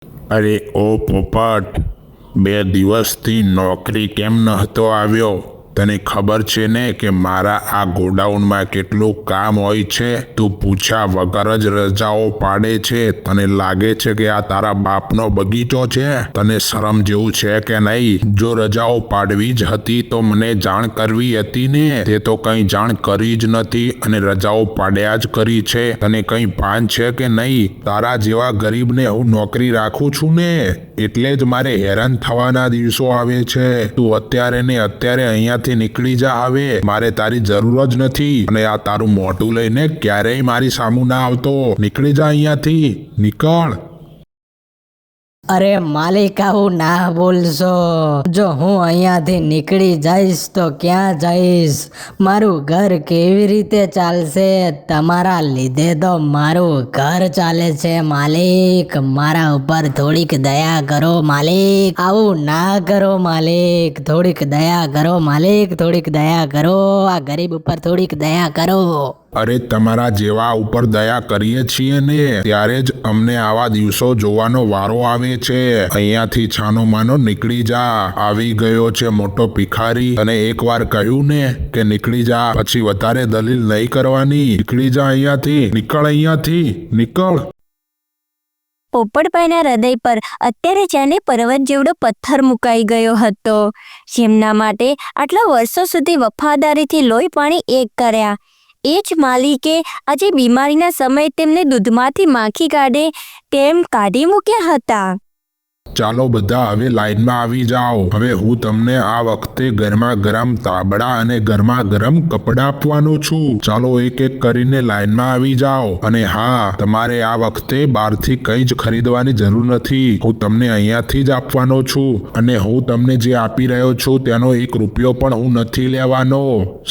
અરે ઓ પોપટ, 2 દિવસથી નોકરી કેમ નહોતો આવ્યો? તને ખબર છે ને કે મારા આ ગોડાઉનમાં કેટલું કામ હોય છે? તું પૂછ્યા વગર જ રજાઓ પાડે છે. તને લાગે છે કે આ તારા બાપનો બગીચો છે? તને શરમ જેવું છે કે નહીં? જો રજાઓ પાડવી જ હતી તો મને જાણ કરવી હતી ને. તે તો કંઈ જાણ કરી જ નથી અને રજાઓ પાડ્યા જ કરી છે. તને કંઈ ભાન છે કે નહીં? તારા જેવા ગરીબને હું નોકરી રાખું છું ને, એટલે જ મારે હેરાન થવાના દિવસો આવે છે. તું અત્યારે ને અત્યારે અહીંયાથી નીકળી જા. હવે મારે તારી જરૂર જ નથી અને આ તારું મોઢું લઈને ક્યારેય મારી સામું ના આવતો. નીકળી જા અહીંયાથી, નીકળ. અરે માલિક, આવું ના બોલશો. જો હું અહીંયાથી નીકળી જઈશ તો ક્યાં જઈશ? મારું ઘર કેવી રીતે ચાલશે? તમારા લીધે તો મારું ઘર ચાલે છે માલિક. મારા ઉપર થોડીક દયા કરો માલિક. આવું ના કરો માલિક. થોડીક દયા કરો માલિક. થોડીક દયા કરો. આ ગરીબ ઉપર થોડીક દયા કરો. અરે તમારા જેવા ઉપર દયા કરીએ છીએ ને ત્યારે જ અમને આવા દિવસો જોવાનો વારો આવે છે. અહીંયાથી છાનો માનો નીકળી જા. આવી ગયો છે મોટો ભિખારી. તને એકવાર કહ્યું ને કે નીકળી જા, પછી વધારે દલીલ નહીં કરવાની. નીકળી જા અહીંયાથી. નીકળ અહીંયાથી, નીકળ. પોપટભાઈના હૃદય પર અત્યારે જાણે પર્વત જેવડો પથ્થર મુકાઈ ગયો હતો. જેમના માટે આટલા વર્ષો સુધી વફાદારીથી લોહી પાણી એક કર્યા, એ જ માલિકે આજે બીમારીના સમયે તેમને દૂધમાંથી માખી કાઢે તેમ કાઢી મૂક્યા હતા. ચાલો બધા હવે લાઈનમાં આવી જાઓ. હવે હું તમને આ વખતે ગરમા ગરમ તાબડા અને ગરમા ગરમ કપડાં આપવાનો છું. ચાલો એક એક કરીને લાઈનમાં આવી જાઓ. અને હા, તમારે આ વખતે બહારથી કંઈ જ ખરીદવાની જરૂર નથી. હું તમને અહીંયાથી જ આપવાનો છું અને હું તમને જે આપી રહ્યો છું તેનો 1 રૂપિયો પણ હું નથી લેવાનો.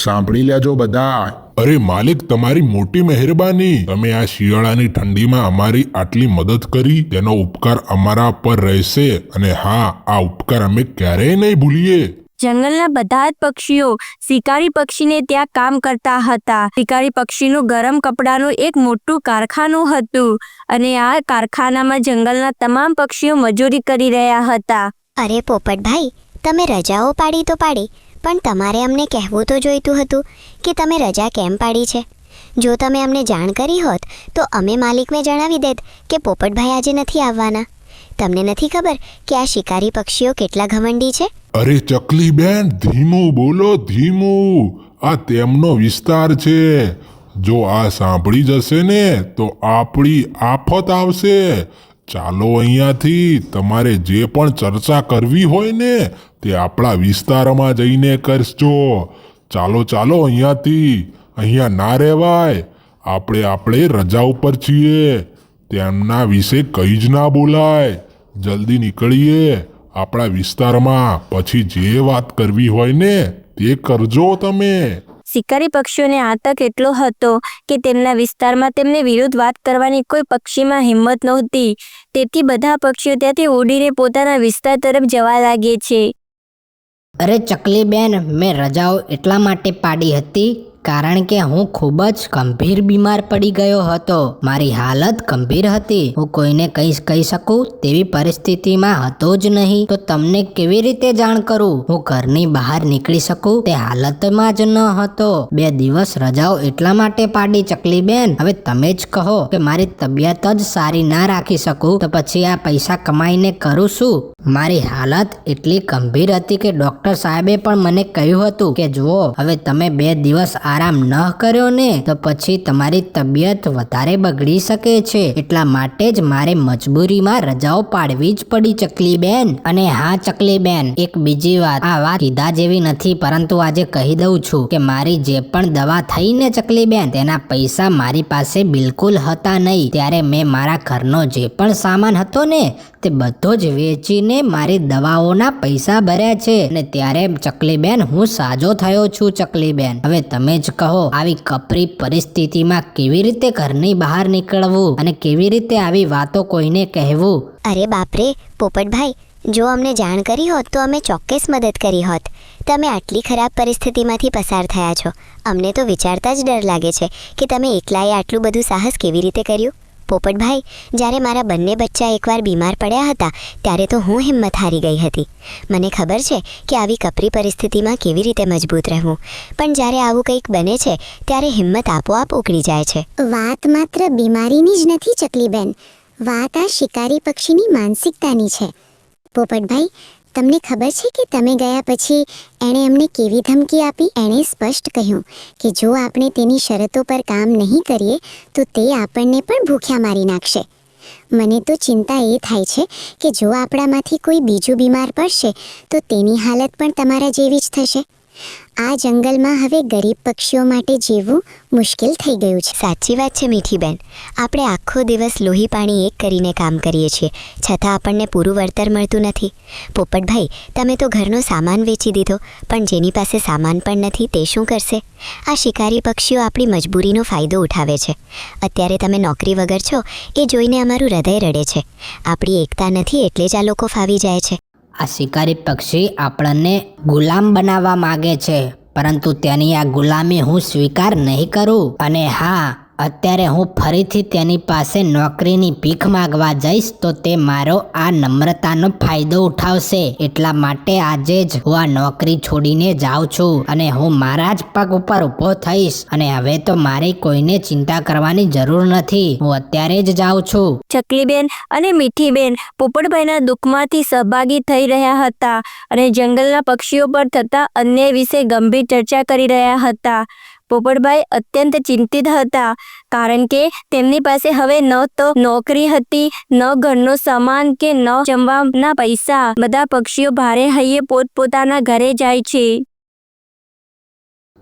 સાંભળી લેજો બધા. અરે માલિક, તમારી મોટી મહેરબાની. તમે આ શિયાળાની ઠંડીમાં અમારી આટલી મદદ કરી તેનો ઉપકાર અમારા પર રહેશે. અને હા, આ ઉપકાર અમે ક્યારેય નહીં ભૂલીએ. જંગલના બધા જ પક્ષીઓ શિકારી પક્ષીને ત્યાં કામ કરતા હતા. શિકારી પક્ષીનું ગરમ કપડાનું એક મોટું કારખાનું હતું અને આ કારખાનામાં જંગલના તમામ પક્ષીઓ મજૂરી કરી રહ્યા હતા. અરે પોપટભાઈ, તમે રજાઓ પાડી તો પાડી, પણ તમારે અમને કહેવું તો જોઈતું હતું કે તમે રજા કેમ પાડી છે. જો તમે અમને જાણ કરી હોત તો અમે માલિકને જણાવી દેત કે પોપટભાઈ આજે નથી આવવાના. તમને નથી ખબર કે આ શિકારી પક્ષીઓ કેટલા ઘમંડી છે? અરે ચકલી બેન, ધીમું બોલો, ધીમું. આ તેમનો વિસ્તાર છે. જો આ સાંભળી જશે ને તો આપણી આફત આવશે. ચાલો અહીંયાથી. તમારે જે પણ ચર્ચા કરવી હોય ને તે આપણા વિસ્તારમાં જઈને કરજો. ચાલો ચાલો અહીંયાથી. અહીંયા ના રહેવાય. આપણે રજા ઉપર છીએ. તેમના વિશે કંઈ જ ના બોલાય. જલ્દી નીકળીએ આપણા વિસ્તારમાં. પછી જે વાત કરવી હોય ને તે કરજો તમે. શિકારી પક્ષીઓને આતંક એટલો હતો કે તેમના વિસ્તારમાં તેમને વિરુદ્ધ વાત કરવાની કોઈ પક્ષીમાં હિંમત નહોતી. તેથી બધા પક્ષીઓ ત્યાંથી ઉડીને પોતાના વિસ્તાર તરફ જવા લાગે છે. અરે ચકલી બેન, મેં રજાઓ એટલા માટે પાડી હતી કારણ કે હું ખૂબ જ ગંભીર બીમાર પડી ગયો હતો. મારી હાલત ગંભીર હતી. હું કોઈને કંઈ કહી શકું તેવી પરિસ્થિતિમાં હતો જ નહીં. તો તમને કેવી રીતે જાણ કરું? હું ઘરની બહાર નીકળી શકું તે હાલતમાં જ ન હતો. 2 દિવસ રજાઓ એટલા માટે પાડી ચકલી બેન. હવે તમે જ કહો કે મારી તબિયત જ સારી ના રાખી શકું તો પછી આ પૈસા કમાઈને કરું શું? મારી હાલત એટલી ગંભીર હતી કે ડોક્ટર સાહેબે પણ મને કહ્યું હતું કે જુઓ, હવે તમે 2 દિવસ આરામ ન કર્યો ને તો પછી તમારી તબિયત વધારે બગડી શકે છે. એટલા માટે જ મારે મજબૂરીમાં રજાઓ પાડવી જ પડી ચકલી બેન. અને હા ચકલી બેન, એક બીજી વાત. આ વાત કીધા જેવી નથી પરંતુ આજે કહી દઉં છું કે મારી જે પણ દવા થઈ ને ચકલી બેન, તેના પૈસા મારી પાસે બિલકુલ હતા નહીં. ત્યારે મેં મારા ઘરનો જે પણ સામાન હતો ને તે બધો જ વેચીને મારી દવાઓના પૈસા ભર્યા છે. અને ત્યારે ચકલી બેન હું સાજો થયો છું ચકલી બેન. હવે તમે જ કહો, આવી કપરી પરિસ્થિતિમાં કેવી રીતે ઘરની બહાર નીકળવું અને કેવી રીતે આવી વાતો કોઈને કહેવું? અરે બાપરે પોપટભાઈ, જો અમને જાણ કરી હોત તો અમે ચોક્કસ મદદ કરી હોત. તમે આટલી ખરાબ પરિસ્થિતિમાંથી પસાર થયા છો. અમને તો વિચારતા જ ડર લાગે છે કે તમે એકલાએ આટલું બધું સાહસ કેવી રીતે કર્યું. પોપટભાઈ, જ્યારે મારા બંને બચ્ચા એકવાર બીમાર પડ્યા હતા ત્યારે તો હું હિંમત હારી ગઈ હતી. મને ખબર છે કે આવી કપરી પરિસ્થિતિમાં કેવી રીતે મજબૂત રહેવું, પણ જ્યારે આવું કંઈક બને છે ત્યારે હિંમત આપોઆપ ઉકળી જાય છે. વાત માત્ર બીમારીની જ નથી ચકલીબેન, વાત આ શિકારી પક્ષીની માનસિકતાની છે. પોપટભાઈ, તમને ખબર છે કે તમે ગયા પછી એણે અમને કેવી ધમકી આપી? એણે સ્પષ્ટ કહ્યું કે જો આપણે તેની શરતો પર કામ નહીં કરીએ તો તે આપણને પણ ભૂખ્યા મારી નાખશે. મને તો ચિંતા એ થાય છે કે જો આપણામાંથી કોઈ બીજું બીમાર પડશે તો તેની હાલત પણ તમારા જેવી જ થશે. આ જંગલમાં હવે ગરીબ પક્ષીઓ માટે જીવવું મુશ્કેલ થઈ ગયું છે. સાચી વાત છે મીઠીબેન. આપણે આખો દિવસ લોહી પાણી એક કરીને કામ કરીએ છીએ, છતાં આપણને પૂરું વળતર મળતું નથી. પોપટભાઈ, તમે તો ઘરનો સામાન વેચી દીધો, પણ જેની પાસે સામાન પણ નથી તે શું કરશે? આ શિકારી પક્ષીઓ આપણી મજબૂરીનો ફાયદો ઉઠાવે છે. અત્યારે તમે નોકરી વગર છો એ જોઈને અમારું હૃદય રડે છે. આપણી એકતા નથી એટલે જ આ લોકો ફાવી જાય છે. આ શિકારી પક્ષી આપણને ગુલામ બનાવવા માગે છે, પરંતુ તેની આ ગુલામી હું સ્વીકાર નહીં કરું. અને હા, અત્યારે હું ફરીથી તેની પાસે નોકરીની ભીખ માગવા જઈશ તો તે મારો આ નમ્રતાનો ફાયદો ઉઠાવશે. એટલા માટે આજે જ હું આ નોકરી છોડીને જાઉં છું અને હું મારા જ પગ ઉપર ઊભો થઈશ. અને હવે તો મારી કોઈને ચિંતા કરવાની જરૂર નથી. હું અત્યારે જ જાઉં છું. ચકલીબેન અને મીઠીબેન પોપટભાઈના દુઃખમાંથી સહભાગી થઈ રહ્યા હતા અને જંગલના પક્ષીઓ પર થતા અન્યાય વિશે ગંભીર ચર્ચા કરી રહ્યા હતા. પોપટભાઈ અત્યંત ચિંતિત હતા, કારણ કે તેમની પાસે હવે ન તો નોકરી હતી, ન ઘરનો સામાન કે ન જમવાના પૈસા. બધા પક્ષીઓ ભારે હૈયે પોતપોતાના ઘરે જાય છે.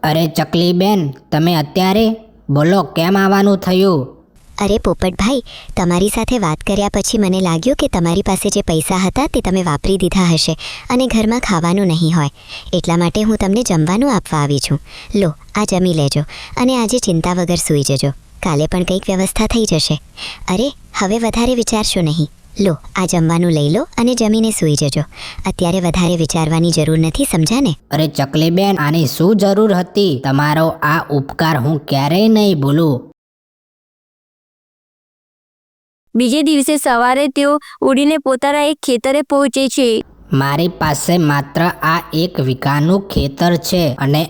અરે ચકલીબેન, તમે અત્યારે બોલો, કેમ આવવાનું થયું? અરે પોપટભાઈ, તમારી સાથે વાત કર્યા પછી મને લાગ્યું કે તમારી પાસે જે પૈસા હતા તે તમે વાપરી દીધા હશે અને ઘરમાં ખાવાનું નહીં હોય, એટલા માટે હું તમને જમવાનું આપવા આવી છું. લો, આ જમી લેજો અને આજે ચિંતા વગર સૂઈ જજો. કાલે પણ કંઈક વ્યવસ્થા થઈ જશે. અરે, હવે વધારે વિચારશો નહીં. લો, આ જમવાનું લઈ લો અને જમીને સૂઈ જજો. અત્યારે વધારે વિચારવાની જરૂર નથી, સમજ્યા ને? અરે ચકલીબેન, આની શું જરૂર હતી? તમારો આ ઉપકાર હું ક્યારેય નહીં ભૂલું. બીજે દિવસે સવારે તેઓ ઉડીને પોતાના એક ખેતરે પહોંચે છે. મારી પાસે માત્ર આ 1 વીઘાનું ખેતર છે અને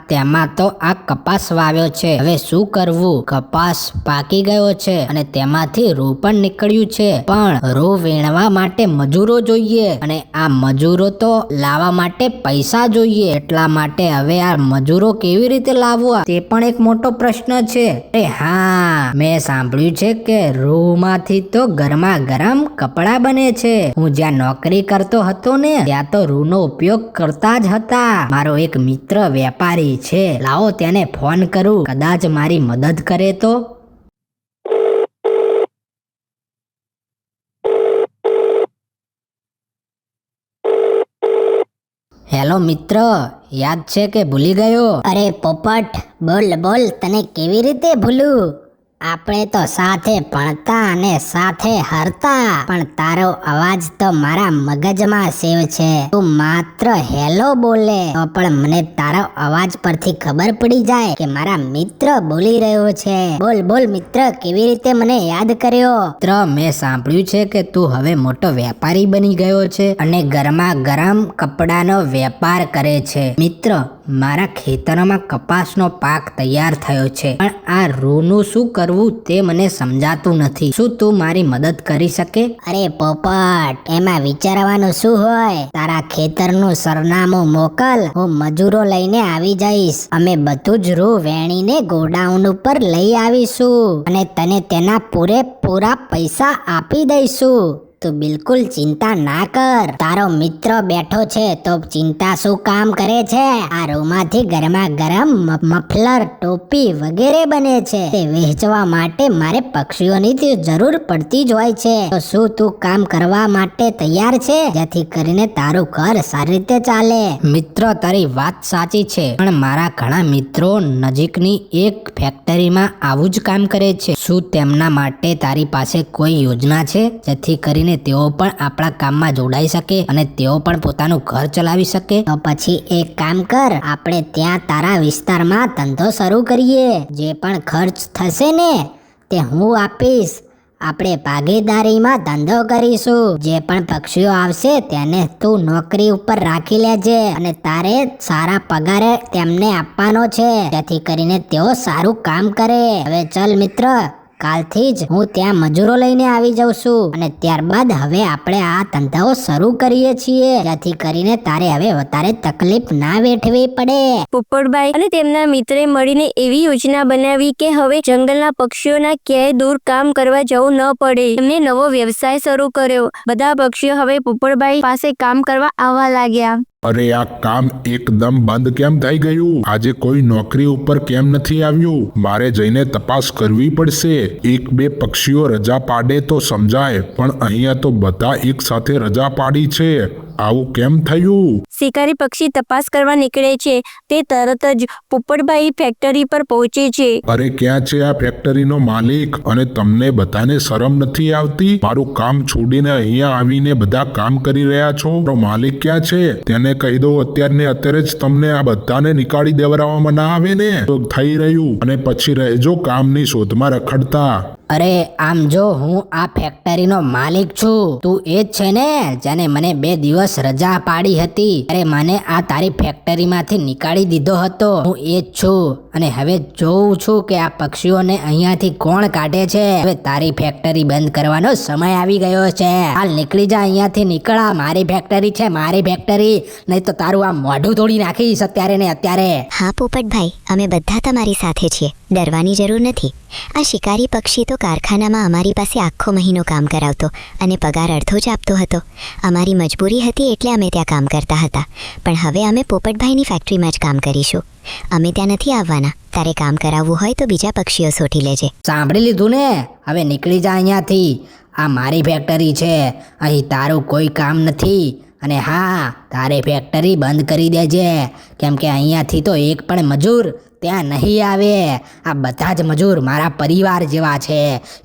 તેમાં તો આ કપાસ વાવ્યો છે. હવે શું કરવું? કપાસ પાકી ગયો છે અને તેમાંથી રૂ પણ નીકળ્યું છે, પણ રૂ વીણવા માટે મજૂરો જોઈએ અને આ મજૂરો તો લાવવા માટે પૈસા જોઈએ. એટલા માટે હવે આ મજૂરો કેવી રીતે લાવવા તે પણ એક મોટો પ્રશ્ન છે. અરે હા, મેં સાંભળ્યું છે કે રૂમાંથી તો ગરમા ગરમ કપડાં બને છે. હું જ્યાં નોકરી કરતો હતો ને ત્યાં તો રૂનો ઉપયોગ કરતા જ હતા. મારો એક મિત્ર વેપારી છે, લાવો તેને ફોન કરું, કદાચ મારી મદદ કરે તો. હેલો મિત્ર, યાદ છે કે ભૂલી ગયો? અરે પોપટ, બોલ બોલ, તને કેવી રીતે ભૂલું? આપણે તો સાથે ભણતા અને સાથે હરતા, પણ તારો અવાજ તો મારા મગજમાં સેવ છે. તું માત્ર હેલો બોલે તો પણ મને તારો અવાજ પરથી ખબર પડી જાય કે મારા મિત્ર બોલી રહ્યો છે. બોલ બોલ મિત્ર, કેવી રીતે મને યાદ કર્યો? મિત્ર, મેં સાંભળ્યું છે કે તું હવે મોટો વેપારી બની ગયો છે અને ગરમા ગરમ કપડાનો વેપાર કરે છે. મિત્ર, મારા ખેતરમાં કપાસનો પાક તૈયાર થયો છે, પણ આ રૂનું શું કરવું તે મને સમજાતું નથી. શું તું મારી મદદ કરી શકે? અરે પોપટ, એમાં વિચારવાનું શું હોય? તારા ખેતરનું સરનામું મોકલ, હું મજૂરો લઈને આવી જઈશ. અમે બધું જ રૂ વેણીને ગોડાઉન ઉપર લઈ આવીશું અને તને તેના પૂરેપૂરા પૈસા આપી દઈશું. તું બિલકુલ ચિંતા ના કર. તારો મિત્ર બેઠો છે તો ચિંતા શું કામ કરે છે? આ રૂમાંથી ગરમા ગરમ મફલર, ટોપી વગેરે બને છે. તે વેચવા માટે મારે પક્ષીઓની જરૂર પડતી જ હોય છે. તો શું તું કામ કરવા માટે તૈયાર છે, જેથી કરીને તારું ઘર સારી રીતે ચાલે? મિત્ર, તારી વાત સાચી છે, પણ મારા ઘણા મિત્રો નજીકની એક ફેક્ટરીમાં આવું જ કામ કરે છે. શું તેમના માટે તારી પાસે કોઈ યોજના છે, જેથી કરીને તેઓ પણ આપણા કામમાં જોડાઈ શકે અને તેઓ પણ પોતાનું ઘર ચલાવી શકે? તો પછી એક કામ કર, આપણે ત્યાં તારા વિસ્તારમાં ધંધો શરૂ કરીએ. જે પણ ખર્ચ થશે ને તે હું આપીશ આપણે ભાગીદારીમાં ધંધો કરીશું. જે પણ પક્ષીઓ આવશે તેને તું નોકરી ઉપર રાખી લેજે અને તારે સારા પગારે તેમને આપવાનો છે, જેથી કરીને તેઓ સારું કામ કરે. હવે ચલ મિત્ર, કાલથી જ હું ત્યાં મજૂરો લઈને આવી જાઉં છું અને ત્યારબાદ હવે આપણે આ ધંધાઓ શરૂ કરીએ છીએ, જેથી કરીને તારે હવે વધારે તકલીફ ના વેઠવી પડે. પોપટભાઈ અને તેમના મિત્રે મળીને એવી યોજના બનાવી કે હવે જંગલના પક્ષીઓના ક્યાંય દૂર કામ કરવા જવું ન પડે. એમને નવો વ્યવસાય શરૂ કર્યો. બધા પક્ષીઓ હવે પોપટભાઈ પાસે કામ કરવા આવવા લાગ્યા. અરે આ કામ એકદમ બંધ કેમ થઈ ગયું? આજે કોઈ નોકરી ઉપર કેમ નથી આવ્યું? મારે જઈને તપાસ કરવી પડશે. એક બે પક્ષીઓ રજા પાડે તો સમજાય, પણ અહીંયા તો બધા એક સાથે રજા પાડી છે. આવું કેમ થયું? શિકારી પક્ષી તપાસ કરવા નીકળે છે. તે તરત જ પોપટભાઈ ફેક્ટરી પર પહોંચે છે. અરે ક્યાં છે આ ફેક્ટરીનો માલિક? અને તમને બધાને શરમ નથી આવતી? મારું કામ છોડીને અહીંયા આવીને બધા કામ કરી રહ્યા છો. તો માલિક ક્યાં છે? તેને કહી દો અત્યારે જ તમને આ બધાને નીકાળી દેવડાવવામાં ના આવે ને તો થઈ રહ્યું. અને પછી રહેજો કામની શોધમાં રખડતા. અરે આમ જો, હું આ ફેક્ટરીનો માલિક છું. તું એ જ છે ને જેને મને 2 દિવસ રજા પાડી હતી? અરે મને આ તારી ફેક્ટરીમાંથી નીકાળી દીધો હતો. હું એ જ છું અને હવે જોઉં છું કે આ પક્ષીઓને અહીંયાથી કોણ કાઢે છે. હવે તારી ફેક્ટરી બંધ કરવાનો સમય આવી ગયો છે. હાલ નીકળી જા અહીંયાથી, નીકળા. મારી ફેક્ટરી છે, મારી ફેક્ટરી. નહીં તો તારું આ મોઢું તોડી નાખીશ અત્યારે ને અત્યારે. હા પોપટભાઈ, અમે બધા તમારી સાથે છીએ, ડરવાની જરૂર નથી. આ શિકારી પક્ષી તો કારખાનામાં અમારી પાસે આખો મહિનો કામ કરાવતો અને પગાર અડધો જ આપતો હતો. અમારી મજબૂરી હતી એટલે અમે ત્યાં કામ કરતા હતા, પણ હવે અમે પોપટભાઈની ફેક્ટરીમાં જ કામ કરીશું. અમે ત્યાં નથી આવવાના. તારે કામ કરાવવું હોય તો બીજા પક્ષીઓ શોધી લેજે. સાંભળી લીધું ને? હવે નીકળી જા અહીંયાથી. આ મારી ફેક્ટરી છે, અહીં તારું કોઈ કામ નથી. અને હા, તારે ફેક્ટરી બંધ કરી દેજે, કેમ કે અહીંયાથી તો એક પણ મજૂર ત્યાં નહીં આવે. આ બધા જ મજૂર મારા પરિવાર જેવા છે,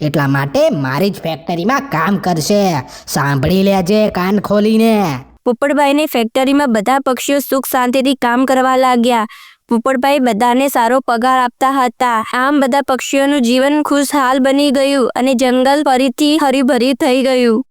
એટલા માટે મારી જ ફેક્ટરીમાં કામ કરશે. સાંભળી લેજે કાન ખોલીને. પોપટભાઈની ફેક્ટરીમાં બધા પક્ષીઓ સુખ શાંતિથી કામ કરવા લાગ્યા. પોપટભાઈ બધાને સારો પગાર આપતા હતા. આમ બધા પક્ષીઓનું જીવન ખુશહાલ બની ગયું અને જંગલ ફરીથી હરીભરી થઈ ગયું.